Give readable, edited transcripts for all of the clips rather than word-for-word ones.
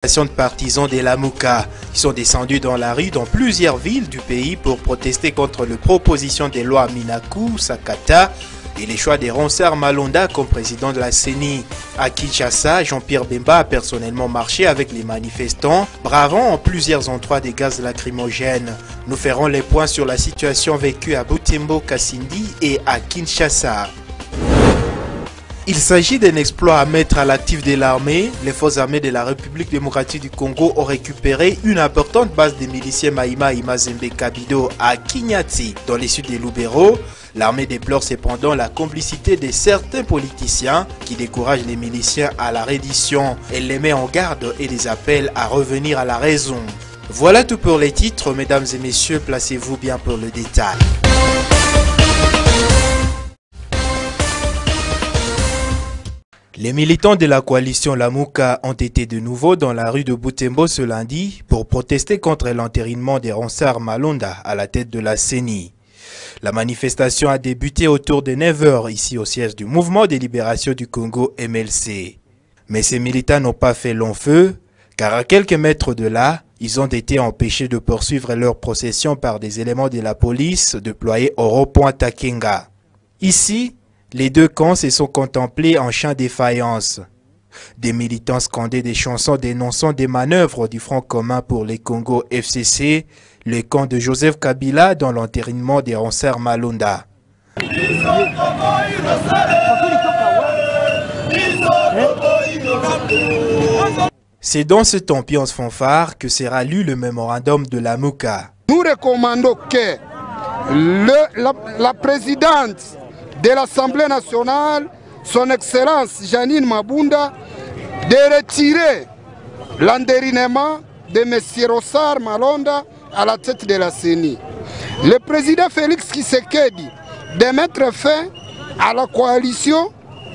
De partisans des Lamuka qui sont descendus dans la rue dans plusieurs villes du pays pour protester contre la proposition des lois Minaku, Sakata et les choix des Ronsard Malonda comme président de la CENI. À Kinshasa, Jean-Pierre Bemba a personnellement marché avec les manifestants, bravant en plusieurs endroits des gaz lacrymogènes. Nous ferons les points sur la situation vécue à Butembo, Kasindi et à Kinshasa. Il s'agit d'un exploit à mettre à l'actif de l'armée. Les forces armées de la République démocratique du Congo ont récupéré une importante base des miliciens Maïma et Mazembe Kabido à Kinyati, dans les sud de Lubero. L'armée déplore cependant la complicité de certains politiciens qui découragent les miliciens à la reddition. Elle les met en garde et les appelle à revenir à la raison. Voilà tout pour les titres, mesdames et messieurs, placez-vous bien pour le détail. Les militants de la coalition Lamuka ont été de nouveau dans la rue de Butembo ce lundi pour protester contre l'entérinement des Ronsard Malonda à la tête de la CENI. La manifestation a débuté autour de 9 h ici au siège du Mouvement de libération du Congo MLC. Mais ces militants n'ont pas fait long feu, car à quelques mètres de là, ils ont été empêchés de poursuivre leur procession par des éléments de la police déployés au rond-point Takenga. Ici, les deux camps se sont contemplés en chant défaillance. Des militants scandaient des chansons dénonçant des manœuvres du Front commun pour les Congo FCC, le camp de Joseph Kabila dans l'entérinement des Ronsard Malonda. C'est dans cette ambiance fanfare que sera lu le mémorandum de Lamuka. Nous recommandons que la présidente de l'Assemblée nationale, son Excellence Janine Mabunda, de retirer l'entérinement de M. Ronsard Malonda à la tête de la CENI. Le président Félix Tshisekedi de mettre fin à la coalition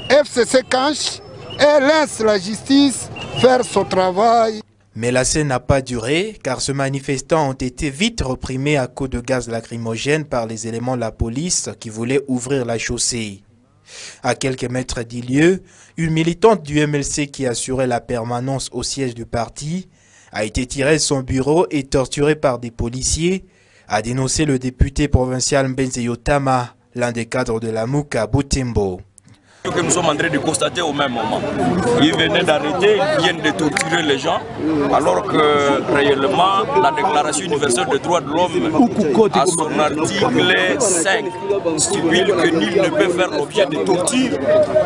FCC Kanch et laisse la justice faire son travail. Mais la scène n'a pas duré car ces manifestants ont été vite reprimés à coups de gaz lacrymogène par les éléments de la police qui voulaient ouvrir la chaussée. À quelques mètres du lieu, une militante du MLC qui assurait la permanence au siège du parti a été tirée de son bureau et torturée par des policiers, a dénoncé le député provincial Mbenze Yotama, l'un des cadres de la Lamuka Butembo. Que nous sommes en train de constater au même moment. Ils venaient d'arrêter, ils viennent de torturer les gens, alors que réellement la Déclaration universelle des droits de l'homme, à son article 5, stipule que nul ne peut faire l'objet de torture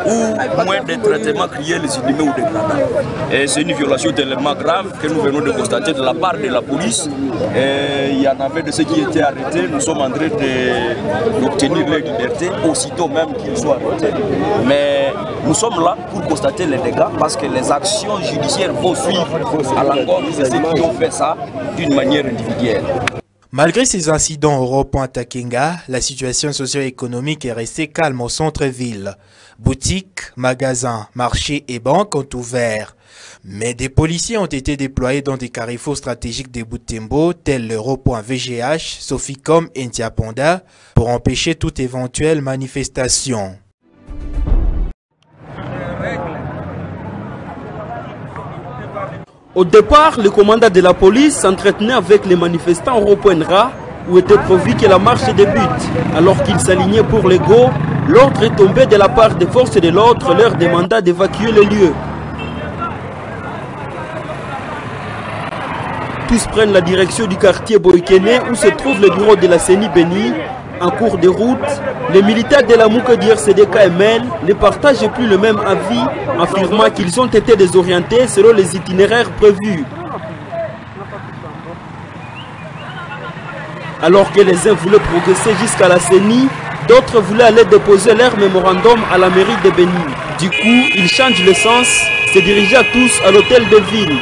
ou moins de traitements cruels, inhumains ou dégradants. Et c'est une violation tellement grave que nous venons de constater de la part de la police. Et il y en avait de ceux qui étaient arrêtés, nous sommes en train d'obtenir leur liberté, aussitôt même qu'ils soient arrêtés. Mais nous sommes là pour constater les dégâts parce que les actions judiciaires vont suivre à l'encontre de ceux qui ont fait ça d'une manière individuelle. Malgré ces incidents au rond-point Takenga, la situation socio-économique est restée calme au centre-ville. Boutiques, magasins, marchés et banques ont ouvert. Mais des policiers ont été déployés dans des carrefours stratégiques de Butembo, tels le rond-point VGH, Soficom et Ntiaponda, pour empêcher toute éventuelle manifestation. Au départ, le commandant de la police s'entretenait avec les manifestants au rond-point Ra, où était prévu que la marche débute. Alors qu'ils s'alignaient pour les go, l'ordre est tombé de la part des forces de l'ordre, leur demanda d'évacuer le lieu. Tous prennent la direction du quartier Boikene, où se trouve le bureau de la CENI Béni. En cours de route, les militaires de la Lamuka du RCD-KML ne partagent plus le même avis, affirmant qu'ils ont été désorientés selon les itinéraires prévus. Alors que les uns voulaient progresser jusqu'à la CENI, d'autres voulaient aller déposer leur mémorandum à la mairie de Béni. Du coup, ils changent le sens, se dirigeant tous à l'hôtel de ville.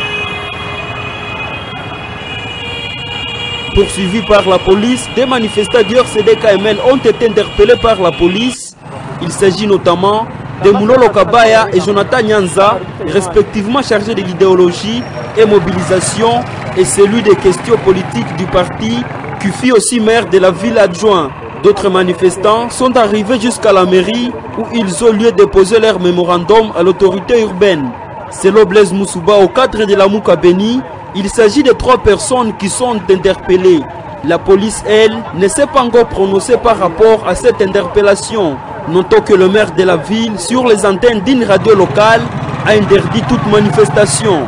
Poursuivis par la police, des manifestants du RCD-KML ont été interpellés par la police. Il s'agit notamment de Moulolo Kabaya et Jonathan Nyanza, respectivement chargés de l'idéologie et mobilisation, et celui des questions politiques du parti, qui fut aussi maire de la ville adjoint. D'autres manifestants sont arrivés jusqu'à la mairie où ils ont lieu déposer leur mémorandum à l'autorité urbaine. Selon Blaise Moussouba, au cadre de la Mouka Beni, il s'agit de 3 personnes qui sont interpellées. La police, elle, ne s'est pas encore prononcée par rapport à cette interpellation. Notons que le maire de la ville, sur les antennes d'une radio locale, a interdit toute manifestation.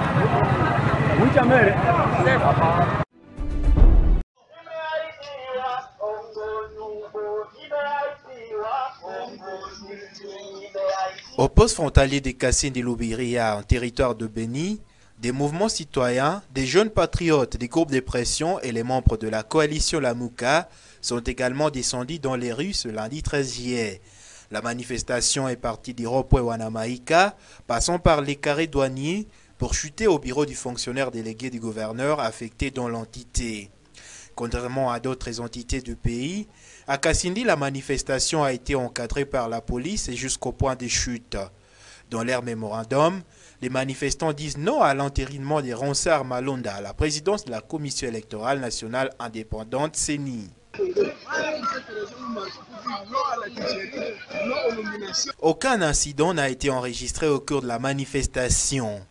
Au poste frontalier des Kassine de Loubiria, en territoire de Beni, des mouvements citoyens, des jeunes patriotes, des groupes de pression et les membres de la coalition Lamouka sont également descendus dans les rues ce lundi 13 juillet. La manifestation est partie du rond-point Wanamaïka, passant par les carrés douaniers pour chuter au bureau du fonctionnaire délégué du gouverneur affecté dans l'entité. Contrairement à d'autres entités du pays, à Kassindi, la manifestation a été encadrée par la police jusqu'au point de chute. Dans leur mémorandum, les manifestants disent non à l'entérinement de Ronsard Malonda à la présidence de la Commission électorale nationale indépendante CENI. Aucun incident n'a été enregistré au cours de la manifestation.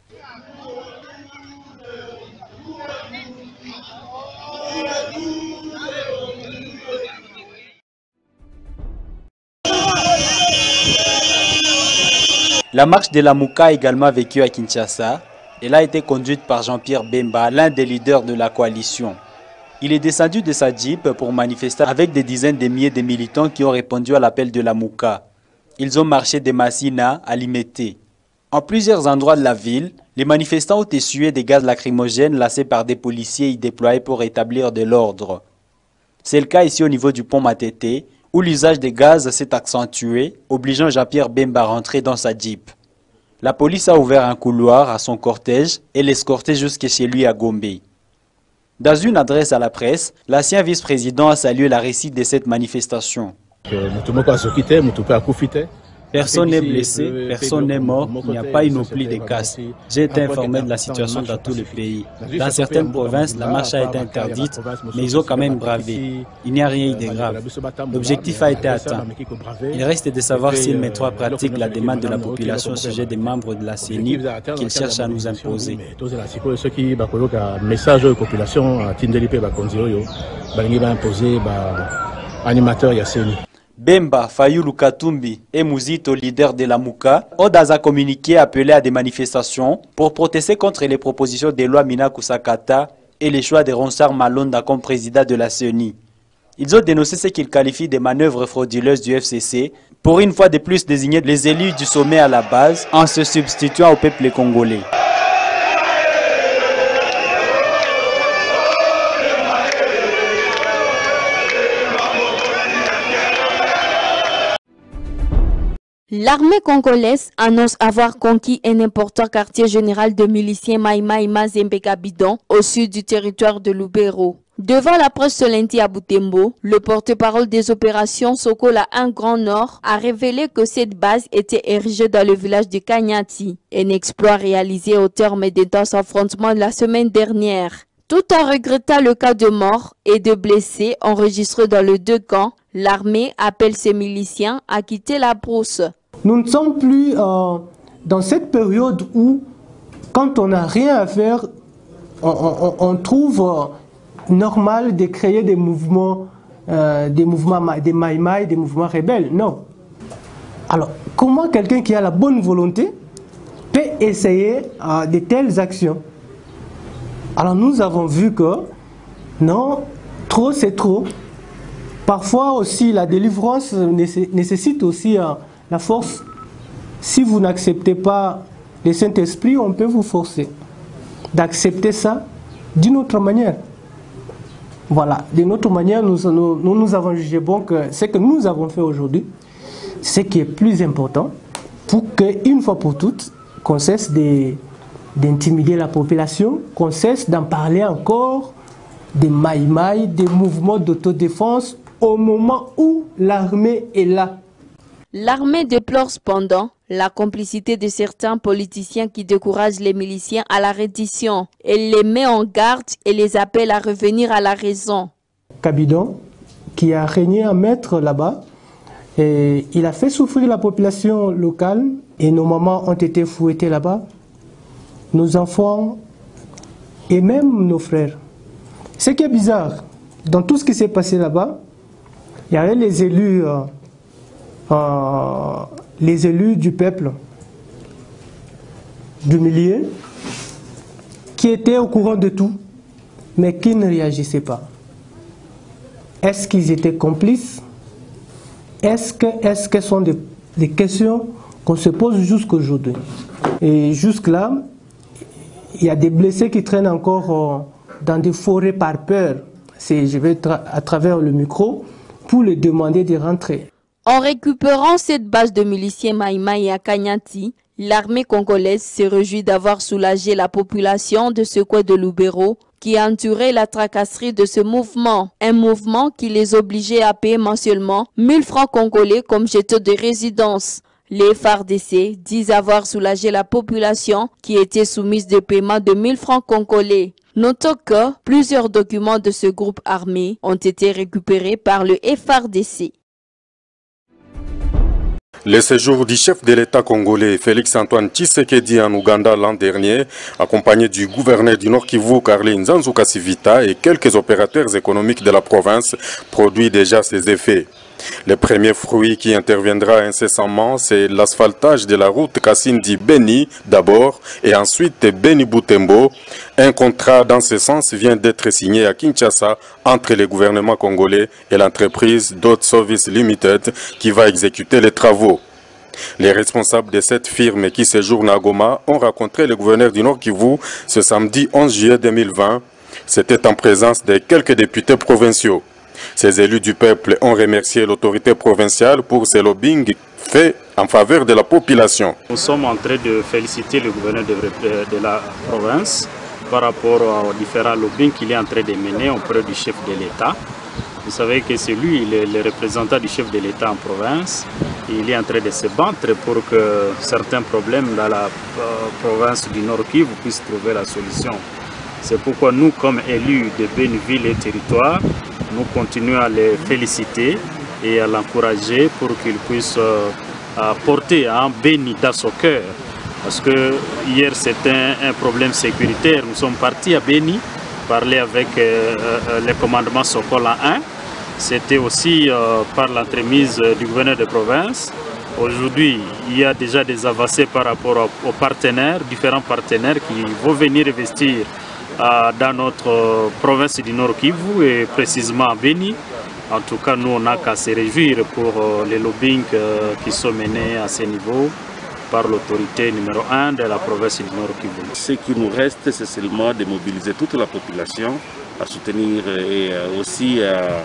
La marche de la Mouka a également vécu à Kinshasa. Elle a été conduite par Jean-Pierre Bemba, l'un des leaders de la coalition. Il est descendu de sa Jeep pour manifester avec des dizaines de milliers de militants qui ont répondu à l'appel de la Mouka. Ils ont marché de Massina à Limete. En plusieurs endroits de la ville, les manifestants ont essuyé des gaz lacrymogènes lancés par des policiers y déployés pour rétablir de l'ordre. C'est le cas ici au niveau du pont Matete, où l'usage des gaz s'est accentué, obligeant Jean-Pierre Bemba à rentrer dans sa Jeep. La police a ouvert un couloir à son cortège et l'escorté jusqu'à chez lui à Gombe. Dans une adresse à la presse, l'ancien vice-président a salué la réussite de cette manifestation. Personne n'est blessé, personne n'est mort, il n'y a pas eu non plus de casse. J'ai été informé de la situation dans tout le pays. Dans certaines provinces, la marche a été interdite, mais ils ont quand même bravé. Il n'y a rien eu de grave. L'objectif a été atteint. Il reste de savoir si le métro pratique la demande de la population au sujet des membres de la CENI qu'ils cherchent à nous imposer. Bemba, Fayulu Katumbi et Mouzito, leader de la Mouka, ont dans un communiqué appelé à des manifestations pour protester contre les propositions de loi Minakou Sakata et les choix de Ronsard Malonda comme président de la CENI. Ils ont dénoncé ce qu'ils qualifient de manœuvres frauduleuses du FCC pour une fois de plus désigner les élus du sommet à la base en se substituant au peuple congolais. L'armée congolaise annonce avoir conquis un important quartier général de miliciens Maïmaï Mazembe Bidon au sud du territoire de Lubero. Devant la presse ce lundi à Butembo, le porte-parole des opérations Sokola 1 Grand Nord a révélé que cette base était érigée dans le village de Kanyati, un exploit réalisé au terme des denses affrontements de la semaine dernière. Tout en regrettant le cas de morts et de blessés enregistrés dans les deux camps, l'armée appelle ses miliciens à quitter la brousse. Nous ne sommes plus dans cette période où, quand on n'a rien à faire, on trouve normal de créer des mouvements des maïmaï, des mouvements rebelles. Non. Alors, comment quelqu'un qui a la bonne volonté peut essayer de telles actions? Alors, nous avons vu que, non, trop c'est trop. Parfois aussi, la délivrance nécessite aussi la force. Si vous n'acceptez pas le Saint-Esprit, on peut vous forcer d'accepter ça d'une autre manière. Voilà, d'une autre manière, nous avons jugé bon que ce que nous avons fait aujourd'hui, c'est ce qui est plus important pour qu'une fois pour toutes, qu'on cesse d'intimider la population, qu'on cesse d'en parler encore des maïmaï, des mouvements d'autodéfense au moment où l'armée est là. L'armée déplore cependant la complicité de certains politiciens qui découragent les miliciens à la reddition. Elle les met en garde et les appelle à revenir à la raison. Kabidon, qui a régné un maître là-bas, il a fait souffrir la population locale et nos mamans ont été fouettées là-bas. nos enfants et même nos frères. Ce qui est bizarre, dans tout ce qui s'est passé là-bas, il y avait les élus du peuple, du milieu, qui étaient au courant de tout, mais qui ne réagissaient pas. Est-ce qu'ils étaient complices? Est-ce que sont des questions qu'on se pose jusqu'aujourd'hui? Et jusque-là, il y a des blessés qui traînent encore dans des forêts par peur. Je vais à travers le micro pour les demander de rentrer. En récupérant cette base de miliciens Maïmaï à Kanyati, l'armée congolaise se réjouit d'avoir soulagé la population de ce coin de Lubero qui a entouré la tracasserie de ce mouvement. Un mouvement qui les obligeait à payer mensuellement 1000 francs congolais comme jeton de résidence. Les FARDC disent avoir soulagé la population qui était soumise de paiement de 1000 francs congolais. Notons que plusieurs documents de ce groupe armé ont été récupérés par le FARDC. Le séjour du chef de l'État congolais Félix-Antoine Tshisekedi en Ouganda l'an dernier, accompagné du gouverneur du Nord Kivu Karli Nzanzu Kasivita et quelques opérateurs économiques de la province, produit déjà ses effets. Le premier fruit qui interviendra incessamment, c'est l'asphaltage de la route Kasindi-Beni d'abord et ensuite Beni-Butembo. Un contrat dans ce sens vient d'être signé à Kinshasa entre le gouvernement congolais et l'entreprise Dot Service Limited qui va exécuter les travaux. Les responsables de cette firme qui séjourne à Goma ont rencontré le gouverneur du Nord Kivu ce samedi 11 juillet 2020. C'était en présence de quelques députés provinciaux. Ces élus du peuple ont remercié l'autorité provinciale pour ce lobbying fait en faveur de la population. Nous sommes en train de féliciter le gouverneur de la province par rapport aux différents lobbying qu'il est en train de mener auprès du chef de l'État. Vous savez que c'est lui, le représentant du chef de l'État en province. Il est en train de se battre pour que certains problèmes dans la province du Nord Kivu puissent trouver la solution. C'est pourquoi nous, comme élus de Béniville et territoire, nous continuons à les féliciter et à l'encourager pour qu'il puisse porter un béni dans son cœur. Parce que hier c'était un problème sécuritaire. Nous sommes partis à Béni, parler avec le commandement Sokola 1. C'était aussi par l'entremise du gouverneur de province. Aujourd'hui, il y a déjà des avancées par rapport aux partenaires, différents partenaires qui vont venir investir dans notre province du Nord Kivu et précisément à Béni. En tout cas, nous, on n'a qu'à se réjouir pour les lobbying qui sont menés à ce niveau par l'autorité numéro 1 de la province du Nord Kivu. Ce qui nous reste, c'est seulement de mobiliser toute la population à soutenir et aussi à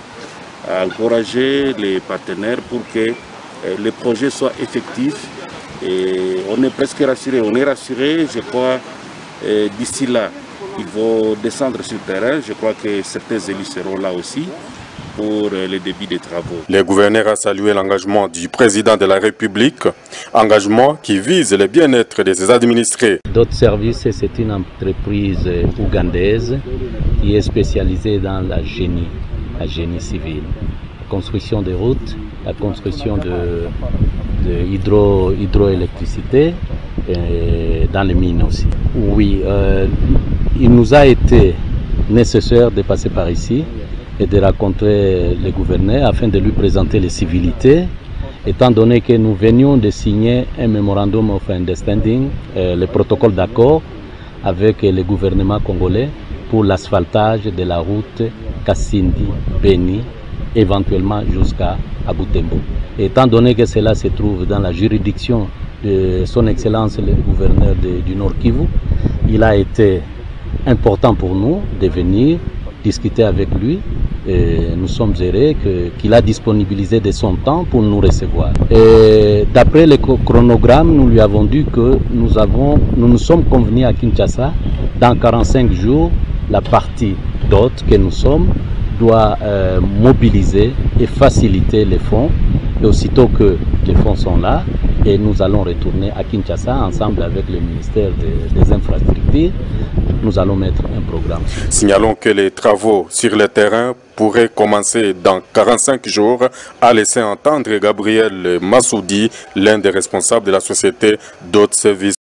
encourager les partenaires pour que les projets soient effectifs. Et on est presque rassuré. On est rassuré, je crois, d'ici là. Ils vont descendre sur le terrain. Je crois que certains élus seront là aussi pour le début des travaux. Le gouverneur a salué l'engagement du président de la République, engagement qui vise le bien-être de ses administrés. Dot Service, c'est une entreprise ougandaise qui est spécialisée dans la génie civil. La construction des routes, la construction de hydroélectricité et dans les mines aussi. Oui, il nous a été nécessaire de passer par ici et de rencontrer le gouverneur afin de lui présenter les civilités, étant donné que nous venions de signer un memorandum of understanding, le protocole d'accord avec le gouvernement congolais pour l'asphaltage de la route Kasindi-Beni, éventuellement jusqu'à Butembo. Étant donné que cela se trouve dans la juridiction de son Excellence le gouverneur du Nord Kivu, il a été important pour nous de venir discuter avec lui. Et nous sommes heureux qu'il a disponibilisé de son temps pour nous recevoir. D'après le chronogramme, nous lui avons dit que nous nous sommes convenus à Kinshasa. Dans 45 jours, la partie d'hôte que nous sommes doit mobiliser et faciliter les fonds. Et aussitôt que les fonds sont là, et nous allons retourner à Kinshasa ensemble avec le ministère des Infrastructures. Nous allons mettre un programme. Signalons que les travaux sur le terrain pourraient commencer dans 45 jours, a laissé entendre Gabriel Massoudi, l'un des responsables de la société Dot Service.